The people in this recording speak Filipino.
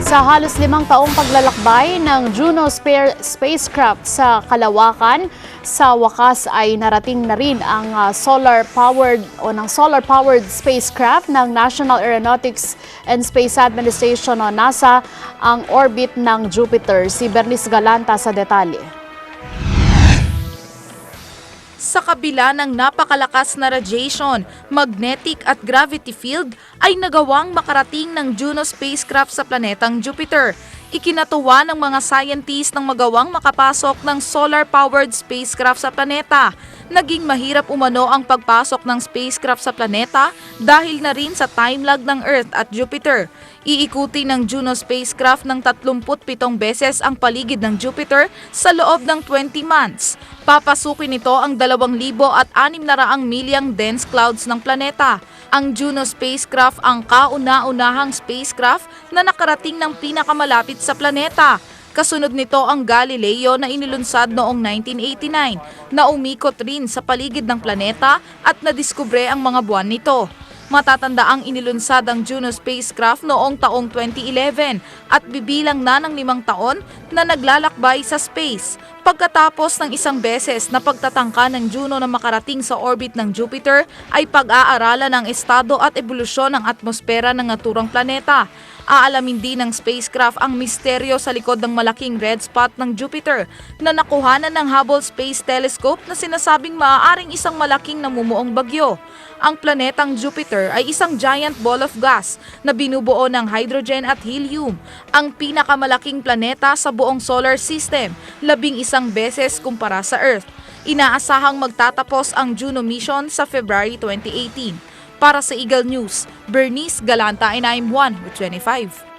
Sa halos 5 taong paglalakbay ng Juno spacecraft sa kalawakan, sa wakas ay narating na rin ang solar-powered spacecraft ng National Aeronautics and Space Administration o NASA ang orbit ng Jupiter. Si Bernice Galanta sa detalye. Sa kabila ng napakalakas na radiation, magnetic at gravity field ay nagawang makarating ng Juno spacecraft sa planetang Jupiter. Ikinatuwa ng mga scientists ng magawang makapasok ng solar-powered spacecraft sa planeta. Naging mahirap umano ang pagpasok ng spacecraft sa planeta dahil na rin sa time lag ng Earth at Jupiter. Iikuti ng Juno spacecraft ng 37 beses ang paligid ng Jupiter sa loob ng 20 months. Papasukin nito ang 2,600 milyang dense clouds ng planeta. Ang Juno spacecraft ang kauna-unahang spacecraft na nakarating ng pinakamalapit sa planeta. Kasunod nito ang Galileo na inilunsad noong 1989 na umikot rin sa paligid ng planeta at nadiskubre ang mga buwan nito. Matatandaang inilunsad ang Juno spacecraft noong taong 2011 at bibilang na ng 5 taon na naglalakbay sa space. Pagkatapos ng isang beses na pagtatangka ng Juno na makarating sa orbit ng Jupiter ay pag-aaralan ng estado at ebolusyon ng atmosfera ng naturang planeta. Aalamin din ng spacecraft ang misteryo sa likod ng malaking red spot ng Jupiter na nakuhanan ng Hubble Space Telescope na sinasabing maaaring isang malaking namumuong bagyo. Ang planetang Jupiter ay isang giant ball of gas na binubuo ng hydrogen at helium. Ang pinakamalaking planeta sa buong solar system, 11 beses kumpara sa Earth. Inaasahang magtatapos ang Juno mission sa February 2018. Para sa Eagle News, Bernice Galanta and I'm 1 with 25.